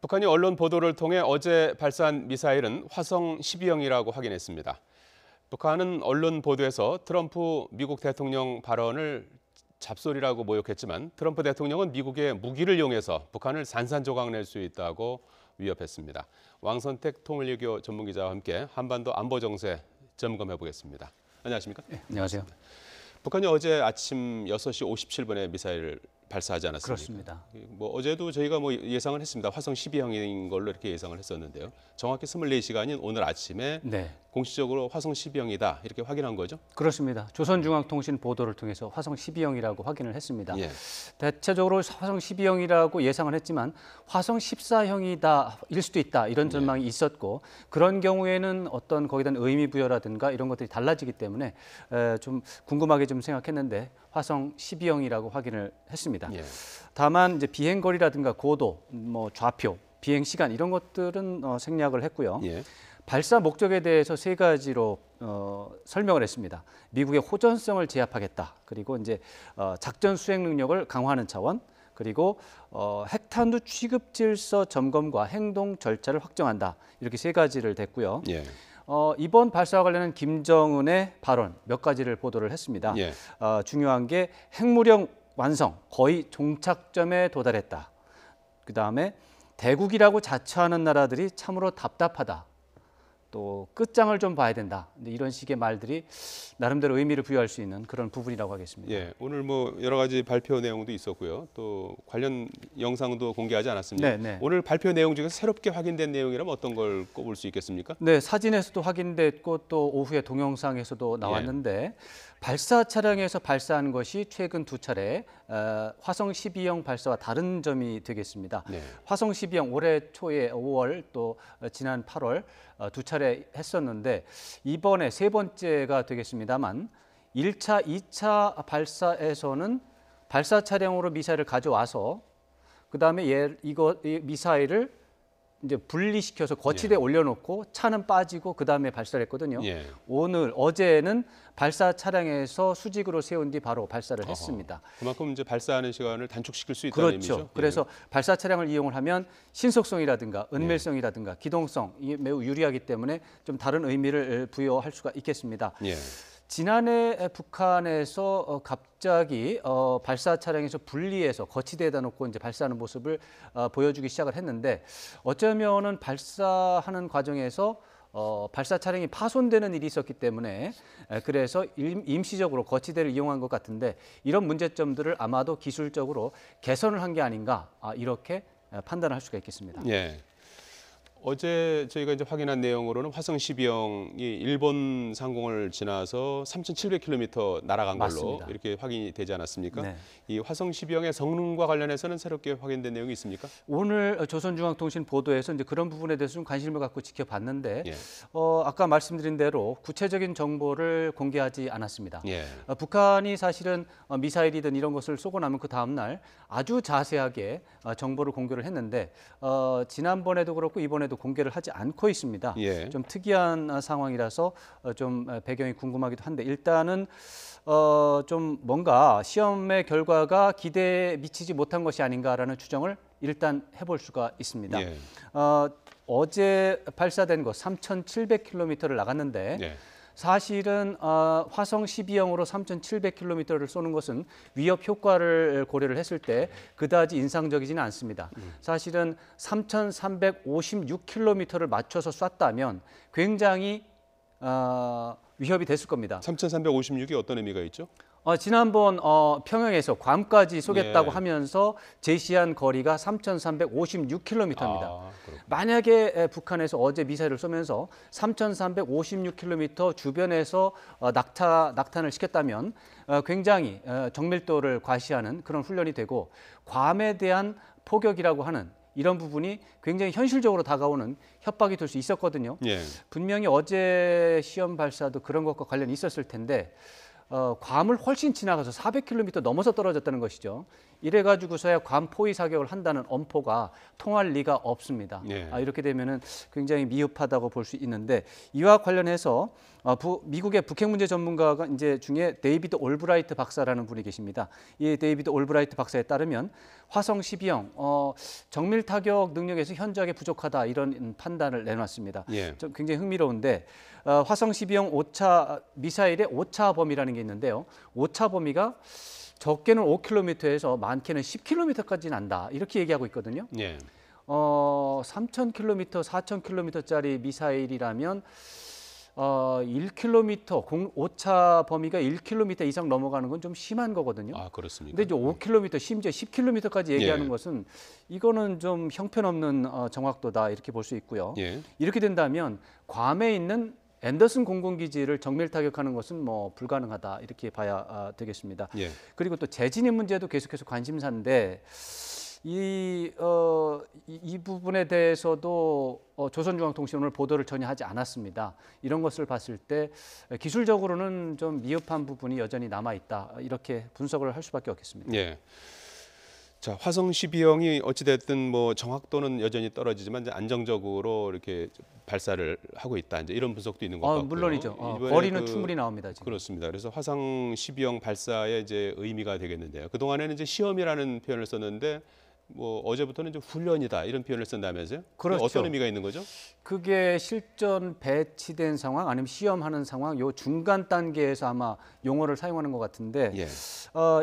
북한이 언론 보도를 통해 어제 발사한 미사일은 화성 12형이라고 확인했습니다. 북한은 언론 보도에서 트럼프 미국 대통령 발언을 잡소리라고 모욕했지만 트럼프 대통령은 미국의 무기를 이용해서 북한을 산산조각 낼 수 있다고 위협했습니다. 왕선택 통일외교 전문기자와 함께 한반도 안보 정세 점검해 보겠습니다. 안녕하십니까? 네, 안녕하세요. 북한이 어제 아침 6시 57분에 미사일을 발사하지 않았습니까? 그렇습니다. 어제도 저희가 예상을 했습니다. 화성 12형인 걸로 이렇게 예상을 했었는데요. 정확히 24시간인 오늘 아침에 공식적으로 화성 12형이다 이렇게 확인한 거죠? 그렇습니다. 조선중앙통신 보도를 통해서 화성 12형이라고 확인을 했습니다. 예. 대체적으로 화성 12형이라고 예상을 했지만 화성 14형이다일 수도 있다 이런 전망이 있었고 그런 경우에는 어떤 거기에 대한 의미 부여라든가 이런 것들이 달라지기 때문에 좀 궁금하게 좀 생각했는데 화성 12형이라고 확인을 했습니다. 예. 다만 이제 비행 거리라든가 고도, 좌표, 비행 시간 이런 것들은 생략을 했고요. 예. 발사 목적에 대해서 세 가지로 설명을 했습니다. 미국의 호전성을 제압하겠다. 그리고 이제 작전 수행 능력을 강화하는 차원. 그리고 핵탄두 취급 질서 점검과 행동 절차를 확정한다. 이렇게 세 가지를 댔고요. 예. 이번 발사와 관련한 김정은의 발언 몇 가지를 보도를 했습니다. 예. 중요한 게 핵무력 완성, 거의 종착점에 도달했다. 그다음에 대국이라고 자처하는 나라들이 참으로 답답하다. 또 끝장을 좀 봐야 된다. 이런 식의 말들이 나름대로 의미를 부여할 수 있는 그런 부분이라고 하겠습니다. 예, 오늘 여러 가지 발표 내용도 있었고요. 또 관련 영상도 공개하지 않았습니까? 네. 오늘 발표 내용 중에서 새롭게 확인된 내용이라면 어떤 걸 꼽을 수 있겠습니까? 네, 사진에서도 확인됐고 또 오후에 동영상에서도 나왔는데 발사 차량에서 발사한 것이 최근 두 차례 화성 12형 발사와 다른 점이 되겠습니다. 네. 화성 12형 올해 초에 5월 또 지난 8월 두 차례 했었는데 이번에 세 번째가 되겠습니다만 1차, 2차 발사에서는 발사 차량으로 미사일을 가져와서 그다음에 이 미사일을 이제 분리시켜서 거치대에 올려놓고 차는 빠지고 그 다음에 발사를 했거든요. 예. 어제는 발사 차량에서 수직으로 세운 뒤 바로 발사를 했습니다. 그만큼 이제 발사하는 시간을 단축시킬 수 있다는 그렇죠. 의미죠. 그래서 발사 차량을 이용을 하면 신속성이라든가 은밀성이라든가 기동성 이게 매우 유리하기 때문에 좀 다른 의미를 부여할 수가 있겠습니다. 예. 지난해 북한에서 갑자기 발사 차량에서 분리해서 거치대에다 놓고 이제 발사하는 모습을 보여주기 시작을 했는데 어쩌면은 발사하는 과정에서 발사 차량이 파손되는 일이 있었기 때문에 그래서 임시적으로 거치대를 이용한 것 같은데 이런 문제점들을 아마도 기술적으로 개선을 한 게 아닌가 이렇게 판단할 수가 있겠습니다. 예. 어제 저희가 이제 확인한 내용으로는 화성 12형이 일본 상공을 지나서 3,700km 날아간 걸로 맞습니다. 이렇게 확인이 되지 않았습니까? 네. 이 화성 12형의 성능과 관련해서는 새롭게 확인된 내용이 있습니까? 오늘 조선중앙통신 보도에서 이제 그런 부분에 대해서 좀 관심을 갖고 지켜봤는데 예. 아까 말씀드린 대로 구체적인 정보를 공개하지 않았습니다. 예. 북한이 사실은 미사일이든 이런 것을 쏘고 나면 그 다음 날 아주 자세하게 정보를 공개를 했는데 지난번에도 그렇고 이번에도 공개를 하지 않고 있습니다. 예. 좀 특이한 상황이라서 좀 배경이 궁금하기도 한데 일단은 좀 뭔가 시험의 결과가 기대에 미치지 못한 것이 아닌가라는 추정을 일단 해볼 수가 있습니다. 예. 어제 발사된 것 3,700km를 나갔는데 예. 사실은 화성 12형으로 3,700km를 쏘는 것은 위협 효과를 고려를 했을 때 그다지 인상적이지는 않습니다. 사실은 3,356km를 맞춰서 쐈다면 굉장히 위협이 됐을 겁니다. 3,356이 어떤 의미가 있죠? 지난번 평양에서 괌까지 쏘겠다고 예. 하면서 제시한 거리가 3,356km입니다. 아, 만약에 북한에서 어제 미사일을 쏘면서 3,356km 주변에서 낙탄을 시켰다면 굉장히 정밀도를 과시하는 그런 훈련이 되고 괌에 대한 포격이라고 하는 이런 부분이 굉장히 현실적으로 다가오는 협박이 될 수 있었거든요. 예. 분명히 어제 시험 발사도 그런 것과 관련이 있었을 텐데 괌을 훨씬 지나가서 400km 넘어서 떨어졌다는 것이죠. 이래가지고서야 괌 포위 사격을 한다는 엄포가 통할 리가 없습니다. 예. 이렇게 되면은 굉장히 미흡하다고 볼 수 있는데 이와 관련해서 미국의 북핵 문제 전문가가 이제 중에 데이비드 올브라이트 박사라는 분이 계십니다. 이 데이비드 올브라이트 박사에 따르면 화성 12형 정밀 타격 능력에서 현저하게 부족하다 이런 판단을 내놨습니다. 예. 좀 굉장히 흥미로운데 화성 12형 미사일의 오차 범위라는 게 있는데요. 오차 범위가 적게는 5km에서 많게는 10km까지 난다 이렇게 얘기하고 있거든요. 예. 3,000km, 4,000km짜리 미사일이라면 1km 오차 범위가 1km 이상 넘어가는 건 좀 심한 거거든요. 아, 그렇습니까? 근데 이제 5km, 심지어 10km까지 얘기하는 예. 것은 이거는 좀 형편없는 정확도다 이렇게 볼 수 있고요. 예. 이렇게 된다면 괌에 있는 앤더슨 공군기지를 정밀 타격하는 것은 뭐 불가능하다 이렇게 봐야 되겠습니다. 예. 그리고 또 재진입 문제도 계속해서 관심사인데 이 부분에 대해서도 조선중앙통신은 오늘 보도를 전혀 하지 않았습니다. 이런 것을 봤을 때 기술적으로는 좀 미흡한 부분이 여전히 남아 있다 이렇게 분석을 할 수밖에 없겠습니다. 예. 자, 화성 12형이 어찌됐든 뭐 정확도는 여전히 떨어지지만 이제 안정적으로 이렇게 발사를 하고 있다. 이제 이런 분석도 있는 것 같고요. 물론이죠. 이번에 거리는 충분히 나옵니다. 지금. 그렇습니다. 그래서 화성 12형 발사의 이제 의미가 되겠는데요. 그 동안에는 이제 시험이라는 표현을 썼는데 뭐 어제부터는 좀 훈련이다 이런 표현을 쓴다면서요? 그렇죠. 어떤 의미가 있는 거죠? 그게 실전 배치된 상황 아니면 시험하는 상황 요 중간 단계에서 아마 용어를 사용하는 것 같은데 예.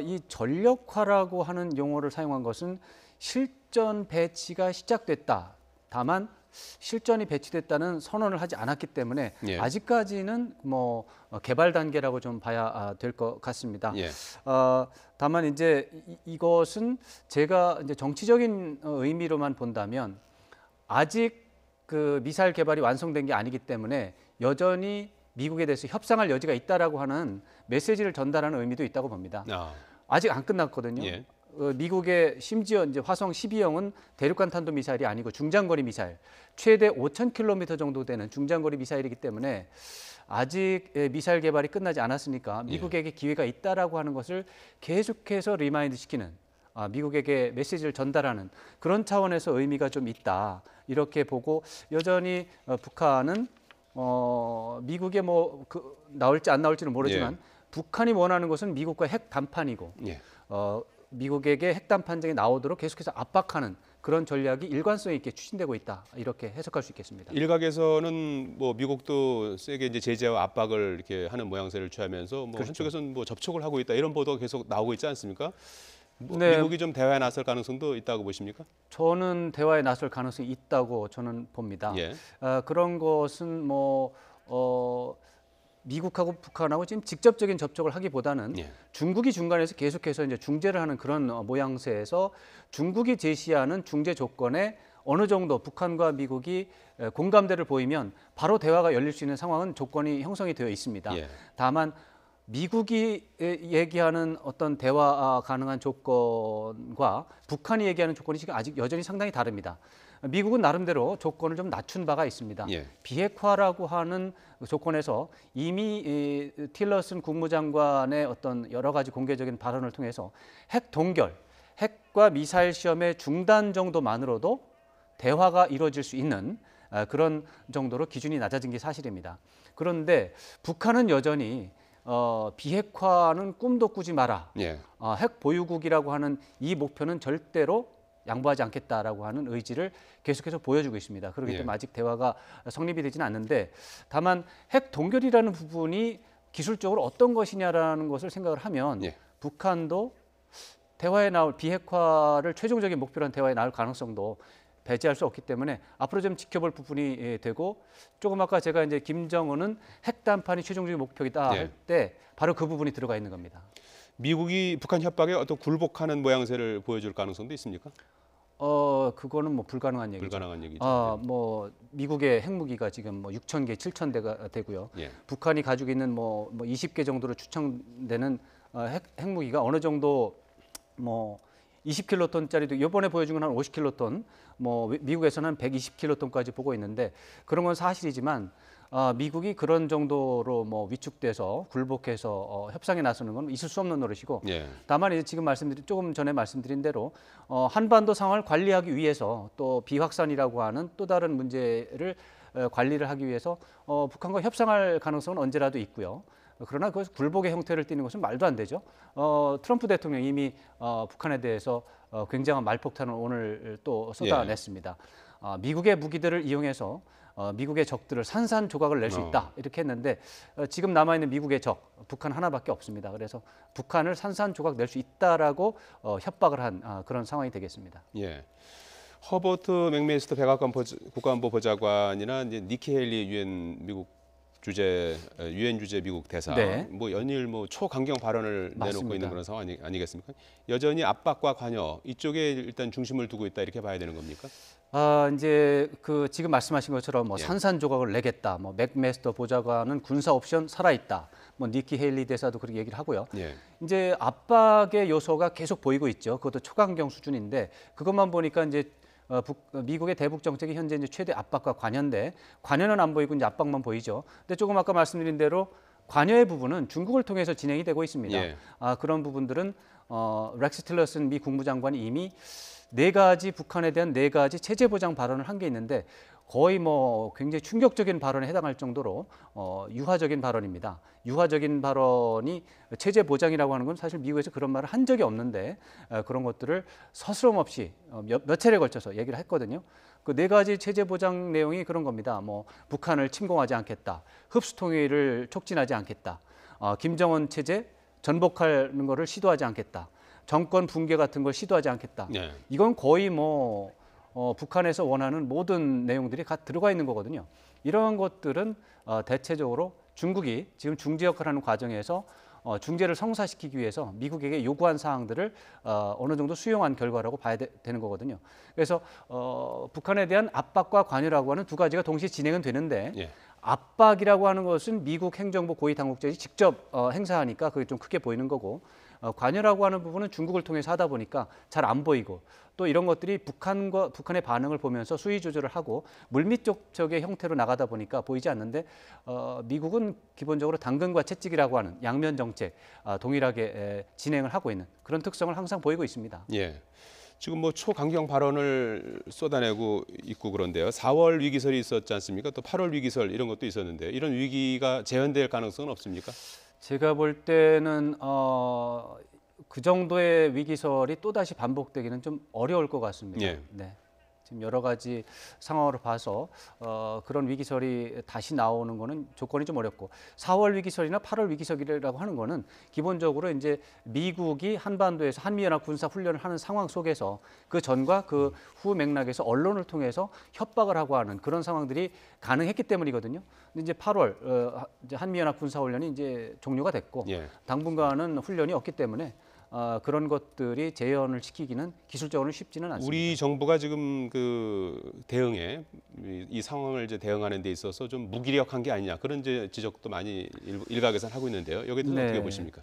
이 전력화라고 하는 용어를 사용한 것은 실전 배치가 시작됐다. 다만 실전이 배치됐다는 선언을 하지 않았기 때문에 예. 아직까지는 뭐 개발 단계라고 좀 봐야 될 것 같습니다. 예. 다만 이제 이것은 제가 이제 정치적인 의미로만 본다면 아직 그 미사일 개발이 완성된 게 아니기 때문에 여전히 미국에 대해서 협상할 여지가 있다라고 하는 메시지를 전달하는 의미도 있다고 봅니다. 아직 안 끝났거든요. 예. 미국의 심지어 이제 화성 12형은 대륙간 탄도 미사일이 아니고 중장거리 미사일, 최대 5,000km 정도 되는 중장거리 미사일이기 때문에 아직 미사일 개발이 끝나지 않았으니까 미국에게 기회가 있다라고 하는 것을 계속해서 리마인드 시키는 미국에게 메시지를 전달하는 그런 차원에서 의미가 좀 있다 이렇게 보고 여전히 북한은 미국에 뭐 나올지 안 나올지는 모르지만 북한이 원하는 것은 미국과 핵 담판이고 미국에게 핵 담판쟁이 나오도록 계속해서 압박하는 그런 전략이 일관성 있게 추진되고 있다 이렇게 해석할 수 있겠습니다. 일각에서는 뭐 미국도 세게 이제 제재와 압박을 이렇게 하는 모양새를 취하면서 뭐 그렇죠. 한쪽에서는 뭐 접촉을 하고 있다 이런 보도가 계속 나오고 있지 않습니까? 뭐 네. 미국이 좀 대화에 나설 가능성도 있다고 보십니까? 저는 대화에 나설 가능성이 있다고 저는 봅니다. 예. 그런 것은 뭐 미국하고 북한하고 지금 직접적인 접촉을 하기보다는 중국이 중간에서 계속해서 이제 중재를 하는 그런 모양새에서 중국이 제시하는 중재 조건에 어느 정도 북한과 미국이 공감대를 보이면 바로 대화가 열릴 수 있는 상황은 조건이 형성이 되어 있습니다. 다만 미국이 얘기하는 어떤 대화 가능한 조건과 북한이 얘기하는 조건이 지금 아직 여전히 상당히 다릅니다. 미국은 나름대로 조건을 좀 낮춘 바가 있습니다. 비핵화라고 하는 조건에서 이미 틸러슨 국무장관의 어떤 여러 가지 공개적인 발언을 통해서 핵 동결, 핵과 미사일 시험의 중단 정도만으로도 대화가 이루어질 수 있는 그런 정도로 기준이 낮아진 게 사실입니다. 그런데 북한은 여전히 비핵화는 꿈도 꾸지 마라. 핵 보유국이라고 하는 이 목표는 절대로 양보하지 않겠다라고 하는 의지를 계속해서 보여주고 있습니다. 그렇기 때문에 아직 대화가 성립이 되지는 않는데 다만 핵 동결이라는 부분이 기술적으로 어떤 것이냐라는 것을 생각을 하면 북한도 대화에 나올 비핵화를 최종적인 목표로 한 대화에 나올 가능성도 배제할 수 없기 때문에 앞으로 좀 지켜볼 부분이 되고 조금 아까 제가 이제 김정은은 핵 담판이 최종적인 목표이다 할 때 바로 그 부분이 들어가 있는 겁니다. 미국이 북한 협박에 어떤 굴복하는 모양새를 보여줄 가능성도 있습니까? 그거는 뭐 불가능한 얘기죠. 불가능한 얘기죠. 뭐 미국의 핵무기가 지금 뭐 6,000개, 7,000대가 되고요. 북한이 가지고 있는 뭐 20개 정도로 추정되는 핵무기가 어느 정도 뭐 20킬로톤짜리도 이번에 보여준 건 한 50킬로톤, 뭐 미국에서는 한 120킬로톤까지 보고 있는데 그런 건 사실이지만 미국이 그런 정도로 뭐 위축돼서 굴복해서 협상에 나서는 건 있을 수 없는 노릇이고 예. 다만 이제 지금 조금 전에 말씀드린 대로 한반도 상황을 관리하기 위해서 또 비확산이라고 하는 또 다른 문제를 관리를 하기 위해서 북한과 협상할 가능성은 언제라도 있고요. 그러나 그 굴복의 형태를 띠는 것은 말도 안 되죠. 트럼프 대통령이 이미 북한에 대해서 굉장한 말폭탄을 오늘 또 쏟아냈습니다. 미국의 무기들을 이용해서 미국의 적들을 산산조각을 낼 수 있다 이렇게 했는데 지금 남아있는 미국의 적 북한 하나밖에 없습니다. 그래서 북한을 산산조각 낼 수 있다라고 협박을 한 그런 상황이 되겠습니다. 예. 허버트 맥메이스터 백악관 국가안보 보좌관이나 이제 니키 헤일리 유엔 주재 미국 대사 네. 뭐 연일 뭐 초강경 발언을 내놓고 맞습니다. 있는 그런 상황 아니겠습니까? 여전히 압박과 관여 이쪽에 일단 중심을 두고 있다 이렇게 봐야 되는 겁니까? 이제 그 지금 말씀하신 것처럼 뭐 예. 산산조각을 내겠다. 뭐 맥메스터 보좌관은 군사 옵션 살아있다. 뭐 니키 헤일리 대사도 그렇게 얘기를 하고요. 예. 이제 압박의 요소가 계속 보이고 있죠. 그것도 초강경 수준인데 그것만 보니까 이제 미국의 대북 정책이 현재 이제 최대 압박과 관여인데 관여는 안 보이고 이제 압박만 보이죠. 근데 조금 아까 말씀드린 대로 관여의 부분은 중국을 통해서 진행이 되고 있습니다. 예. 그런 부분들은 렉스 틸러슨 미 국무장관이 이미 북한에 대한 4가지 체제 보장 발언을 한 게 있는데 거의 뭐 굉장히 충격적인 발언에 해당할 정도로 유화적인 발언입니다. 유화적인 발언이 체제 보장이라고 하는 건 사실 미국에서 그런 말을 한 적이 없는데 그런 것들을 서스럼 없이 몇 차례에 걸쳐서 얘기를 했거든요. 그 4가지 체제 보장 내용이 그런 겁니다. 뭐 북한을 침공하지 않겠다, 흡수 통일을 촉진하지 않겠다, 김정은 체제 전복하는 것을 시도하지 않겠다, 정권 붕괴 같은 걸 시도하지 않겠다. 예. 이건 거의 뭐 북한에서 원하는 모든 내용들이 다 들어가 있는 거거든요. 이러한 것들은 대체적으로 중국이 지금 중재 역할을 하는 과정에서 중재를 성사시키기 위해서 미국에게 요구한 사항들을 어느 정도 수용한 결과라고 봐야 되는 거거든요. 그래서 북한에 대한 압박과 관여라고 하는 2가지가 동시에 진행은 되는데 예. 압박이라고 하는 것은 미국 행정부 고위 당국자들이 직접 행사하니까 그게 좀 크게 보이는 거고 관여라고 하는 부분은 중국을 통해서 하다 보니까 잘 안 보이고 또 이런 것들이 북한의 반응을 보면서 수위 조절을 하고 물밑 쪽의 형태로 나가다 보니까 보이지 않는데 미국은 기본적으로 당근과 채찍이라고 하는 양면 정책 동일하게 진행을 하고 있는 그런 특성을 항상 보이고 있습니다. 예. 지금 뭐 초강경 발언을 쏟아내고 있고 그런데요. 4월 위기설이 있었지 않습니까? 또 8월 위기설 이런 것도 있었는데 이런 위기가 재현될 가능성은 없습니까? 제가 볼 때는 그 정도의 위기설이 또다시 반복되기는 좀 어려울 것 같습니다. 예. 네. 지금 여러 가지 상황으로 봐서 그런 위기설이 다시 나오는 거는 조건이 좀 어렵고 4월 위기설이나 8월 위기설이라고 하는 거는 기본적으로 이제 미국이 한반도에서 한미연합 군사 훈련을 하는 상황 속에서 그 전과 그 후 맥락에서 언론을 통해서 협박을 하고 하는 그런 상황들이 가능했기 때문이거든요. 근데 이제 8월 이제 한미연합 군사 훈련이 이제 종료가 됐고 예. 당분간은 훈련이 없기 때문에 그런 것들이 재현을 시키기는 기술적으로는 쉽지는 않습니다. 우리 정부가 지금 그 대응에 이 상황을 이제 대응하는 데 있어서 좀 무기력한 게 아니냐 그런 이제 지적도 많이 일각에서는 하고 있는데요. 여기에 대해서 네. 어떻게 보십니까?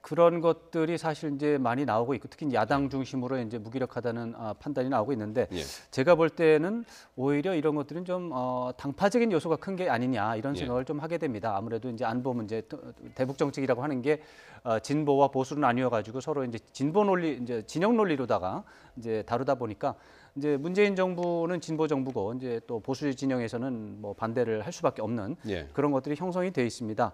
그런 것들이 사실 이제 많이 나오고 있고 특히 야당 중심으로 이제 무기력하다는 판단이 나오고 있는데 예. 제가 볼 때는 오히려 이런 것들은 좀 당파적인 요소가 큰 게 아니냐 이런 예. 생각을 좀 하게 됩니다. 아무래도 이제 안보 문제, 대북 정책이라고 하는 게 진보와 보수로 나뉘어 가지고 서로 이제 진보 논리, 이제 진영 논리로다가 이제 다루다 보니까 이제 문재인 정부는 진보 정부고 이제 또 보수 진영에서는 뭐 반대를 할 수밖에 없는 예. 그런 것들이 형성이 돼 있습니다.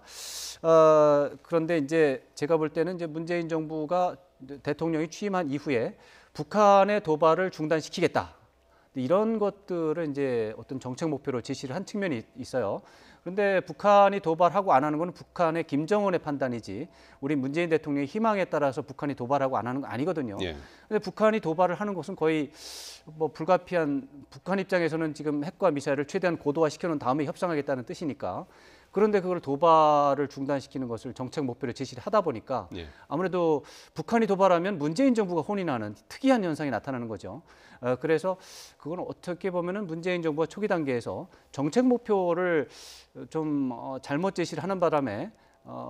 그런데 이제 제가 볼 때는 이제 문재인 정부가 대통령이 취임한 이후에 북한의 도발을 중단시키겠다. 이런 것들을 이제 어떤 정책 목표로 제시를 한 측면이 있어요. 그런데 북한이 도발하고 안 하는 건 북한의 김정은의 판단이지 우리 문재인 대통령의 희망에 따라서 북한이 도발하고 안 하는 거 아니거든요. 예. 근데 북한이 도발을 하는 것은 거의 뭐 불가피한 북한 입장에서는 지금 핵과 미사일을 최대한 고도화시켜 놓은 다음에 협상하겠다는 뜻이니까 그런데 그걸 도발을 중단시키는 것을 정책 목표로 제시를 하다 보니까 예. 아무래도 북한이 도발하면 문재인 정부가 혼이 나는 특이한 현상이 나타나는 거죠. 그래서 그건 어떻게 보면은 문재인 정부가 초기 단계에서 정책 목표를 좀 잘못 제시를 하는 바람에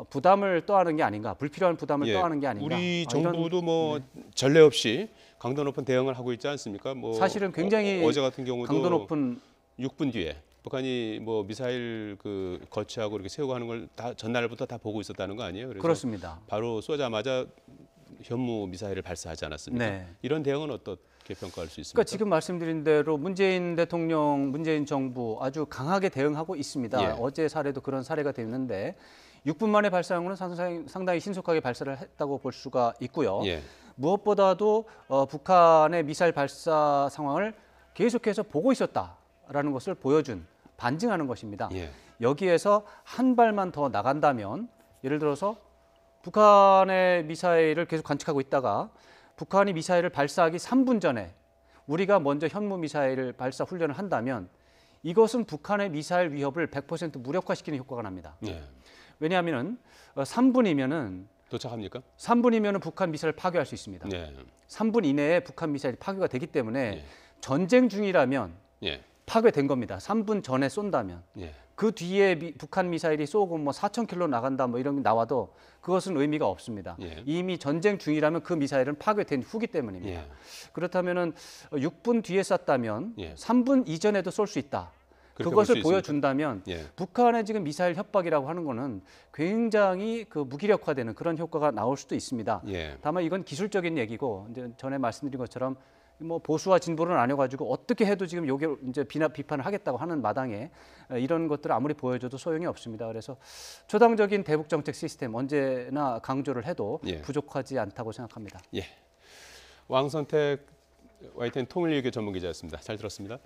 부담을 떠안은 게 아닌가, 불필요한 부담을 예. 떠안은 게 아닌가. 우리 이런, 정부도 뭐 전례 없이 강도 높은 대응을 하고 있지 않습니까? 뭐 사실은 굉장히 어제 같은 경우도 강도 높은 6분 뒤에 북한이 뭐 미사일 그 거치하고 이렇게 세우고 하는 걸 다 전날부터 다 보고 있었다는 거 아니에요? 그래서 그렇습니다. 바로 쏘자마자 현무 미사일을 발사하지 않았습니까? 네. 이런 대응은 어떻게 평가할 수 있습니까? 그러니까 지금 말씀드린 대로 문재인 대통령, 문재인 정부 아주 강하게 대응하고 있습니다. 예. 어제 사례도 그런 사례가 되었는데 6분 만에 발사한 것은 상당히 신속하게 발사를 했다고 볼 수가 있고요. 예. 무엇보다도 북한의 미사일 발사 상황을 계속해서 보고 있었다라는 것을 보여준, 반증하는 것입니다. 예. 여기에서 한 발만 더 나간다면 예를 들어서 북한의 미사일을 계속 관측하고 있다가 북한이 미사일을 발사하기 3분 전에 우리가 먼저 현무 미사일 발사 훈련을 한다면 이것은 북한의 미사일 위협을 100% 무력화시키는 효과가 납니다. 예. 왜냐하면 3분이면은 도착합니까? 3분이면은 북한 미사일을 파괴할 수 있습니다. 예. 3분 이내에 북한 미사일이 파괴가 되기 때문에 예. 전쟁 중이라면 예. 파괴된 겁니다. 3분 전에 쏜다면. 예. 그 뒤에 북한 미사일이 쏘고 뭐 4,000km 나간다 뭐 이런 게 나와도 그것은 의미가 없습니다. 예. 이미 전쟁 중이라면 그 미사일은 파괴된 후기 때문입니다. 예. 그렇다면은 6분 뒤에 쐈다면 예. 3분 이전에도 쏠 수 있다. 그렇게 그것을 볼수 보여준다면 예. 북한의 지금 미사일 협박이라고 하는 거는 굉장히 그 무기력화되는 그런 효과가 나올 수도 있습니다. 예. 다만 이건 기술적인 얘기고 이제 전에 말씀드린 것처럼 뭐 보수와 진보는 아니어가지고 어떻게 해도 지금 요게 이제 비판을 하겠다고 하는 마당에 이런 것들을 아무리 보여줘도 소용이 없습니다. 그래서 초당적인 대북 정책 시스템 언제나 강조를 해도 예. 부족하지 않다고 생각합니다. 예. 왕선택 YTN 통일외교 전문기자였습니다. 잘 들었습니다.